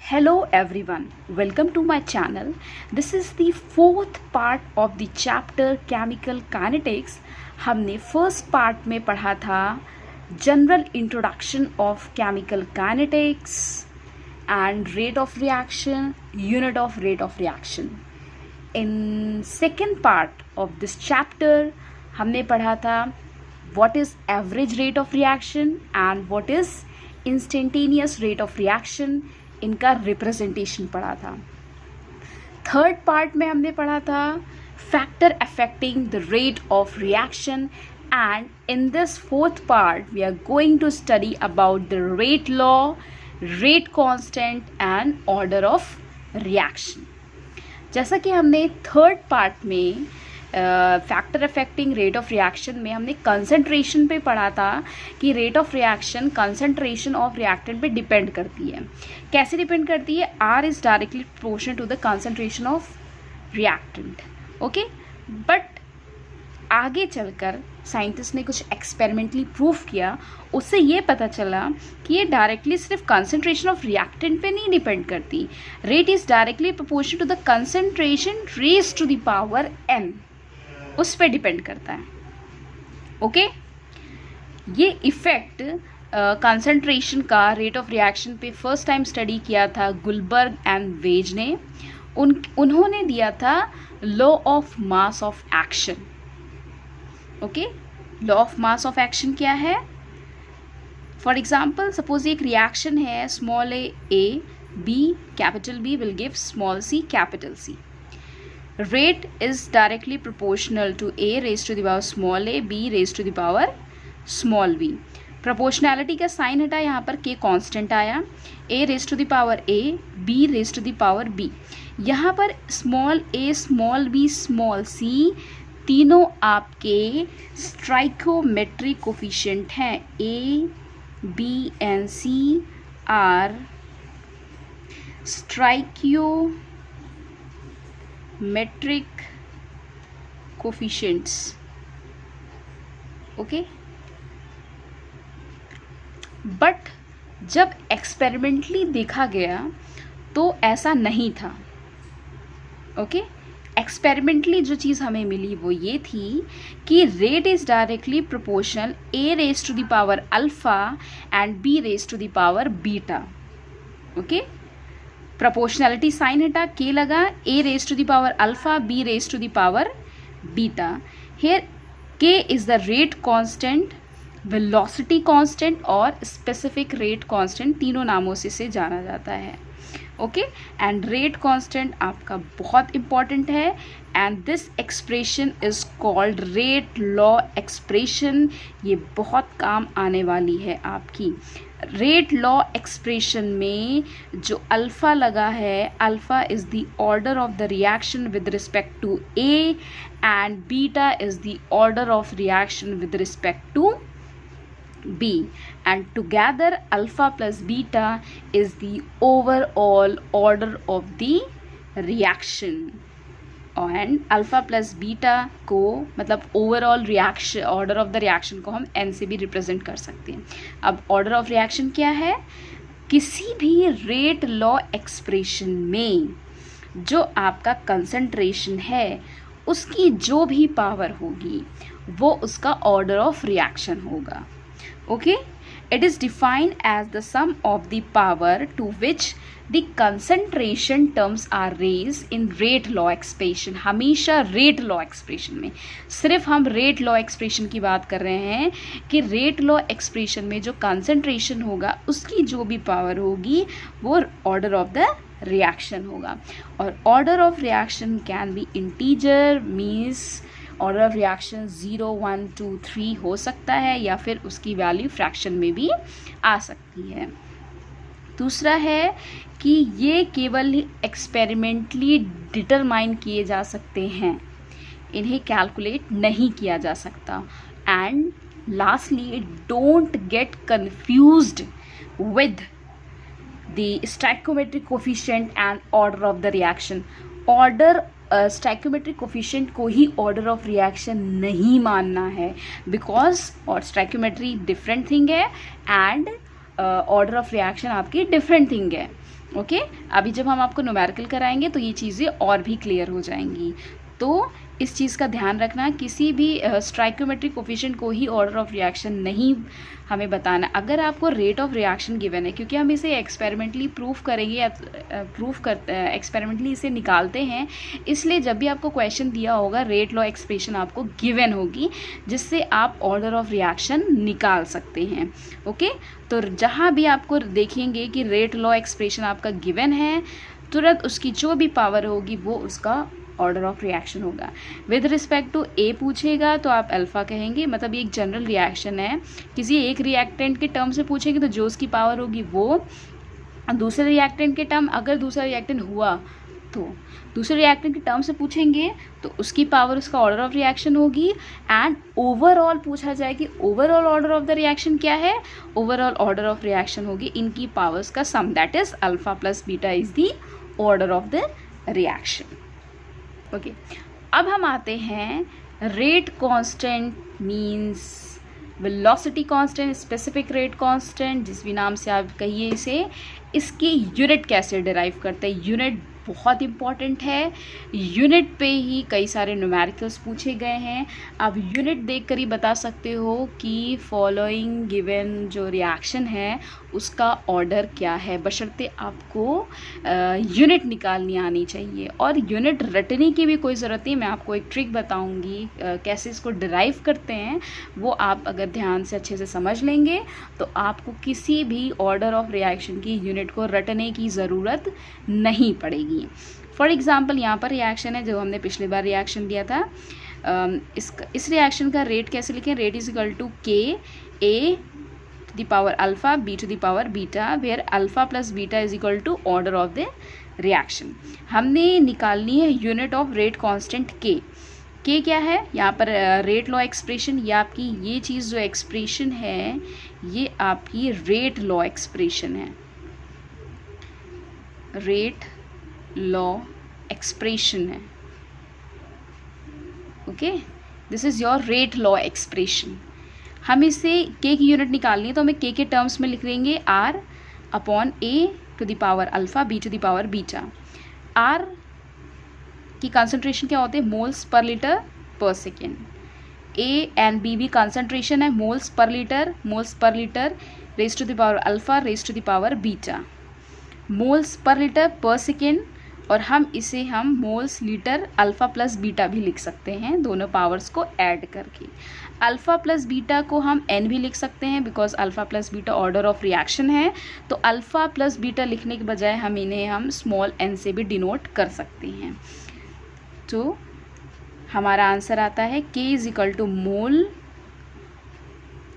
Hello everyone, welcome to my channel. This is the fourth part of the chapter Chemical Kinetics. हमने first part में पढ़ा था general introduction of chemical kinetics and rate of reaction, unit of rate of reaction. In second part of this chapter हमने पढ़ा था what is average rate of reaction and what is instantaneous rate of reaction. इनका representation पढ़ा था. Third part में हमने पढ़ा था factor affecting the rate of reaction and in this fourth part we are going to study about the rate law, rate constant and order of reaction. जैसा कि हमने थर्ड पार्ट में factor affecting rate of reaction में हमने concentration पे पढ़ा था कि rate of reaction concentration of reactant पे डिपेंड करती है. कैसे डिपेंड करती है? R is directly proportional to the concentration of reactant. Okay, but आगे चलकर साइंटिस्ट ने कुछ एक्सपेरिमेंटली प्रूफ किया, उससे ये पता चला कि ये डायरेक्टली सिर्फ कंसंट्रेशन ऑफ रिएक्टेंट पे नहीं डिपेंड करती. Rate is directly proportional to the concentration raised to the power n, उस पर डिपेंड करता है. ओके, ये इफेक्ट कंसंट्रेशन का रेट ऑफ रिएक्शन पे फर्स्ट टाइम स्टडी किया था गुलबर्ग एंड वेज ने. उन्होंने दिया था law of mass of action. Okay, law of mass of action क्या है? फॉर एग्जाम्पल, सपोज एक रिएक्शन है small a b capital B will give small C capital C. Rate is directly proportional to A raised to the power small a, B raised to the power small b. Proportionality का sign हटा, यहाँ पर K constant आया. A raised to the power A, B raised to the power B. यहाँ पर small a, small b, small c तीनों आपके स्ट्राइकोमेट्रिक coefficient हैं. A, B and C are metric coefficients. Okay, but जब एक्सपेरिमेंटली देखा गया तो ऐसा नहीं था. ओके, एक्सपेरिमेंटली जो चीज़ हमें मिली वो ये थी कि rate is directly proportional A raise to the power alpha and B raise to the power beta. Okay, proportionality sign हटा, K लगा, A raise to the power alpha, B raise to the power beta. Here K is the rate constant, velocity constant और specific rate constant, तीनों नामों से जाना जाता है. Okay, and rate constant आपका बहुत इंपॉर्टेंट है and this expression is called rate law expression. ये बहुत काम आने वाली है आपकी. रेट लॉ एक्सप्रेशन में जो अल्फ़ा लगा है, alpha is the order of the reaction with respect to A and beta is the order of reaction with respect to B, and together alpha plus beta is the overall order of the reaction. And alpha plus beta को मतलब overall reaction, order of the reaction को हम n से भी represent कर सकते हैं. अब ऑर्डर ऑफ रिएक्शन क्या है? किसी भी रेट लॉ एक्सप्रेशन में जो आपका कंसंट्रेशन है उसकी जो भी पावर होगी वो उसका ऑर्डर ऑफ रिएक्शन होगा. Okay, it is defined as the sum of the power to which the concentration terms are raised in rate law expression. हमेशा rate law expression में सिर्फ हम rate law expression की बात कर रहे हैं कि rate law expression में जो concentration होगा उसकी जो भी पावर होगी वो order of the reaction होगा. और order of reaction can be integer, means order of reaction 0, 1, 2, 3 हो सकता है या फिर उसकी वैल्यू फ्रैक्शन में भी आ सकती है. दूसरा है कि ये केवल एक्सपेरिमेंटली डिटरमाइन किए जा सकते हैं, इन्हें कैलकुलेट नहीं किया जा सकता. And lastly, don't get confused with the stoichiometric coefficient and order of the reaction. Order stoichiometric coefficient को ही ऑर्डर ऑफ रिएक्शन नहीं मानना है, बिकॉज और स्टाइकोमेट्री डिफरेंट थिंग है एंड ऑर्डर ऑफ रिएक्शन आपकी डिफरेंट थिंग है. ओके अभी जब हम आपको न्यूमेरिकल कराएंगे तो ये चीज़ें और भी क्लियर हो जाएंगी। तो इस चीज़ का ध्यान रखना, किसी भी स्ट्राइकोमेट्रिक कोफिशिएंट को ही ऑर्डर ऑफ रिएक्शन नहीं हमें बताना। अगर आपको रेट ऑफ रिएक्शन गिवन है, क्योंकि हम इसे एक्सपेरिमेंटली प्रूफ करेंगे या एक्सपेरिमेंटली इसे निकालते हैं, इसलिए जब भी आपको क्वेश्चन दिया होगा रेट लॉ एक्सप्रेशन आपको गिवन होगी, जिससे आप ऑर्डर ऑफ रिएक्शन निकाल सकते हैं। ओके तो जहाँ भी आपको देखेंगे कि रेट लॉ एक्सप्रेशन आपका गिवन है, तुरंत उसकी जो भी पावर होगी वो उसका ऑर्डर ऑफ रिएक्शन होगा। विद रिस्पेक्ट टू ए पूछेगा तो आप अल्फ़ा कहेंगे, मतलब ये एक जनरल रिएक्शन है। किसी एक रिएक्टेंट के टर्म से पूछेंगे तो जो उसकी पावर होगी वो, दूसरे रिएक्टेंट के टर्म, अगर दूसरा रिएक्टेंट हुआ तो दूसरे रिएक्टेंट के टर्म से पूछेंगे तो उसकी पावर उसका ऑर्डर ऑफ रिएक्शन होगी। एंड ओवरऑल पूछा जाए कि overall order of the reaction क्या है, ओवरऑल ऑर्डर ऑफ रिएक्शन होगी इनकी पावर्स का sum, that is alpha plus beta is the order of the reaction. Okay अब हम आते हैं rate constant means velocity constant, specific rate constant, जिस भी नाम से आप कहिए इसे, इसकी यूनिट कैसे डिराइव करते हैं। यूनिट बहुत इंपॉर्टेंट है, यूनिट पे ही कई सारे न्यूमेरिकल्स पूछे गए हैं। आप यूनिट देखकर ही बता सकते हो कि फॉलोइंग गिवन जो रिएक्शन है उसका ऑर्डर क्या है, बशर्ते आपको यूनिट निकालनी आनी चाहिए। और यूनिट रटने की भी कोई ज़रूरत नहीं, मैं आपको एक ट्रिक बताऊंगी कैसे इसको डिराइव करते हैं, वो आप अगर ध्यान से अच्छे से समझ लेंगे तो आपको किसी भी ऑर्डर ऑफ रिएक्शन की यूनिट को रटने की ज़रूरत नहीं पड़ेगी। फॉर एग्जाम्पल यहाँ पर रिएक्शन है जो हमने पिछली बार रिएक्शन दिया था, इस रिएक्शन का रेट कैसे लिखें, rate is equal to K A to the power alpha B to the power beta, where alpha plus beta is equal to order of the reaction. हमने निकालनी है यूनिट ऑफ रेट कांस्टेंट के क्या है यहाँ पर, रेट लॉ एक्सप्रेशन, या आपकी ये चीज़ जो एक्सप्रेशन है ये आपकी रेट लॉ एक्सप्रेशन है, रेट लॉ एक्सप्रेशन है। Okay this is your rate law expression. हम इसे के की यूनिट निकालनी है तो हमें के टर्म्स में लिख देंगे R upon A to the power alpha B to the power beta. R की कंसंट्रेशन क्या होते हैं, moles per litre per second. A and B भी कंसंट्रेशन है, moles per litre raise to the power alpha raise to the power beta, moles per litre per second. और हम इसे moles litre alpha plus beta भी लिख सकते हैं, दोनों पावर्स को ऐड करके। अल्फ़ा प्लस बीटा को हम एन भी लिख सकते हैं because alpha plus beta order of reaction है, तो अल्फ़ा प्लस बीटा लिखने के बजाय हम स्मॉल एन से भी डिनोट कर सकते हैं। तो हमारा आंसर आता है K is equal to mole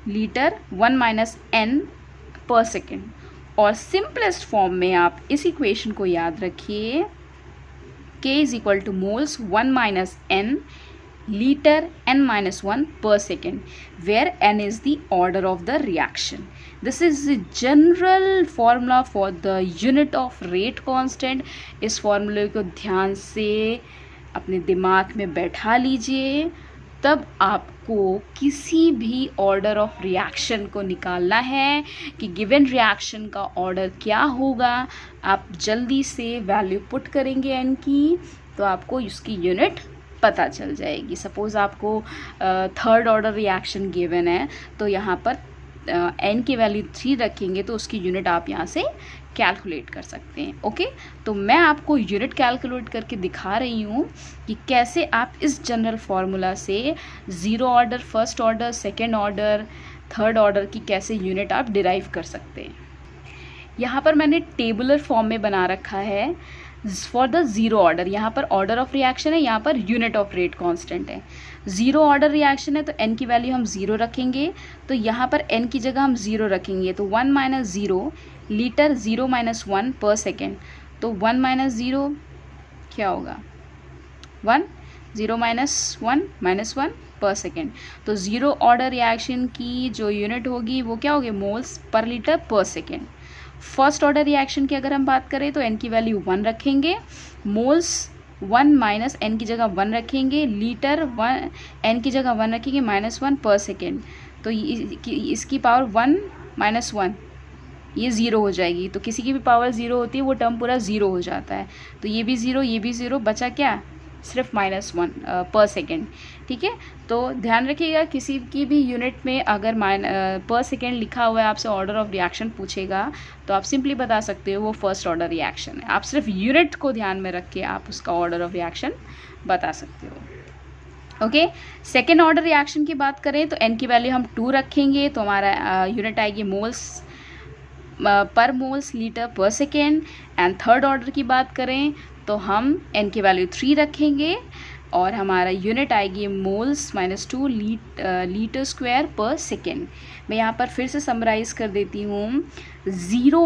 litre 1 minus n per second. और सिंपलेस्ट फॉर्म में आप इस इक्वेशन को याद रखिए, K is equal to moles 1 minus n litre n minus 1 per second, where n is the order of the reaction. This is the general formula for the unit of rate constant. इस फॉर्मूले को ध्यान से अपने दिमाग में बैठा लीजिए, तब आपको किसी भी ऑर्डर ऑफ रिएक्शन को निकालना है कि गिवन रिएक्शन का ऑर्डर क्या होगा। आप जल्दी से वैल्यू पुट करेंगे एन की तो आपको इसकी यूनिट पता चल जाएगी। सपोज़ आपको थर्ड ऑर्डर रिएक्शन गिवन है तो यहाँ पर एन की वैल्यू 3 रखेंगे तो उसकी यूनिट आप यहाँ से कैलकुलेट कर सकते हैं। ओके तो मैं आपको यूनिट कैलकुलेट करके दिखा रही हूँ कि कैसे आप इस जनरल फार्मूला से zero order, first order, second order, third order की कैसे यूनिट आप डिराइव कर सकते हैं। यहाँ पर मैंने टेबुलर फॉर्म में बना रखा है फॉर द ज़ीरो ऑर्डर। यहाँ पर ऑर्डर ऑफ रिएक्शन है, यहाँ per unit of rate constant है। ज़ीरो ऑर्डर रिएक्शन है तो n की वैल्यू हम 0 रखेंगे, तो यहाँ पर n की जगह हम 0 रखेंगे, तो 1 माइनस 0 लीटर 0 माइनस 1 पर सेकेंड। तो 1 माइनस 0 क्या होगा, 1, 0 माइनस 1 पर सेकेंड। तो ज़ीरो ऑर्डर रिएक्शन की जो यूनिट होगी वो क्या होगी, moles per litre per second. First order reaction की अगर हम बात करें तो n की वैल्यू 1 रखेंगे, मोल्स 1 माइनस n की जगह 1 रखेंगे, लीटर 1 n की जगह 1 रखेंगे -1 पर सेकेंड। तो इसकी पावर 1 माइनस 1 ये ज़ीरो हो जाएगी। तो किसी की भी पावर ज़ीरो होती है वो टर्म पूरा ज़ीरो हो जाता है। तो ये भी ज़ीरो, ये भी ज़ीरो, बचा क्या, सिर्फ -1 पर सेकेंड। ठीक है, तो ध्यान रखिएगा किसी की भी यूनिट में अगर पर सेकेंड लिखा हुआ है, आपसे ऑर्डर ऑफ रिएक्शन पूछेगा तो आप सिंपली बता सकते हो वो फर्स्ट ऑर्डर रिएक्शन है। आप सिर्फ यूनिट को ध्यान में रख के आप उसका ऑर्डर ऑफ रिएक्शन बता सकते हो। ओके, सेकेंड ऑर्डर रिएक्शन की बात करें तो n की वैल्यू हम 2 रखेंगे तो हमारा यूनिट आएगी moles per moles litre per second. And third order की बात करें तो हम n की वैल्यू 3 रखेंगे और हमारा यूनिट आएगी मोल्स -2 लीटर स्क्वायर पर सेकेंड। मैं यहाँ पर फिर से समराइज़ कर देती हूँ। ज़ीरो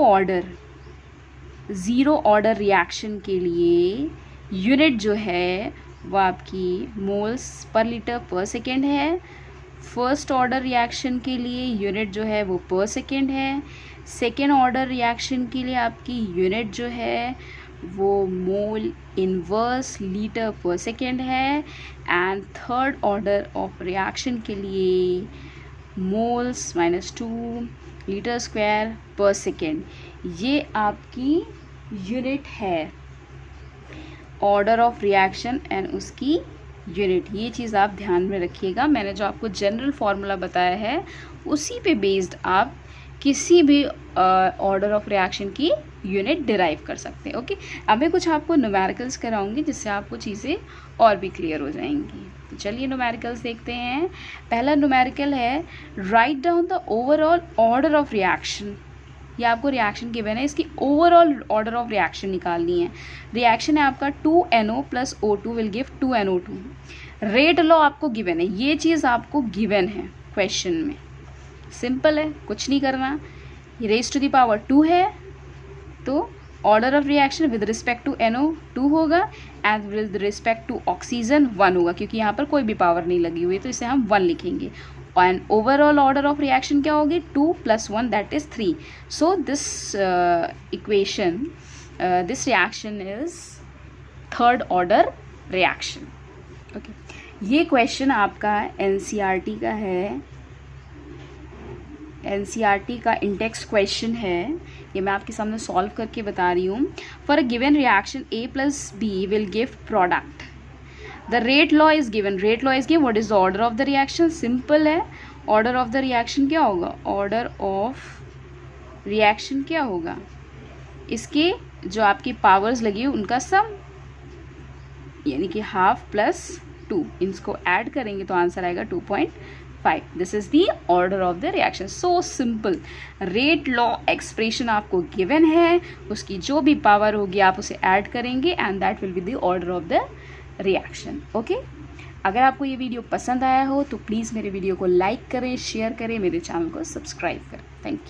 ऑर्डर रिएक्शन के लिए यूनिट जो है वो आपकी moles per litre per second है। फर्स्ट ऑर्डर रिएक्शन के लिए यूनिट जो है वो पर सेकेंड है। सेकेंड ऑर्डर रिएक्शन के लिए आपकी यूनिट जो है वो mole inverse litre per second है। And third order of reaction के लिए मोल्स -2 लीटर स्क्वायर पर सेकेंड। ये आपकी यूनिट है ऑर्डर ऑफ रिएक्शन एंड उसकी यूनिट। ये चीज़ आप ध्यान में रखिएगा। मैंने जो आपको जनरल फार्मूला बताया है उसी पे बेस्ड आप किसी भी ऑर्डर ऑफ रिएक्शन की यूनिट डिराइव कर सकते हैं। ओके, अब मैं कुछ आपको न्यूमेरिकल्स कराऊंगी जिससे आपको चीज़ें और भी क्लियर हो जाएंगी। तो चलिए न्यूमेरिकल्स देखते हैं। पहला न्यूमेरिकल है write down the overall order of reaction. ये आपको रिएक्शन गिवन है, इसकी ओवरऑल ऑर्डर ऑफ रिएक्शन निकालनी है। रिएक्शन है आपका 2NO + O2 will give 2NO2। Rate law आपको गिवन है, ये चीज़ आपको गिवन है क्वेश्चन में। सिंपल है, कुछ नहीं करना। रेज़ टू द पावर 2 है तो order of reaction with respect to NO 2 होगा and with respect to oxygen 1 होगा, क्योंकि यहाँ पर कोई भी पावर नहीं लगी हुई है तो इसे हम 1 लिखेंगे। And overall order of reaction क्या होगी, 2 + 1 that is 3। So this equation this reaction is third order reaction. Okay, ये क्वेश्चन आपका NCERT का है, NCERT का इंडेक्स क्वेश्चन है। ये मैं आपके सामने सॉल्व करके बता रही हूँ। For a given reaction A + B will give product. The rate law is given. Rate law is given. What is the order of the reaction? Simple है, ऑर्डर ऑफ द रिएक्शन क्या होगा, order of reaction क्या होगा, इसके जो आपकी powers लगी हुई उनका सम, यानी कि ½ + 2। इसको ऐड करेंगे तो आंसर आएगा 2.5। This is the order of the reaction. So simple. Rate law expression आपको गिवन है, उसकी जो भी पावर होगी आप उसे ऐड करेंगे and that will be the order of the reaction. Okay, अगर आपको ये वीडियो पसंद आया हो तो प्लीज़ मेरे वीडियो को लाइक करें, शेयर करें, मेरे चैनल को सब्सक्राइब करें। Thank you.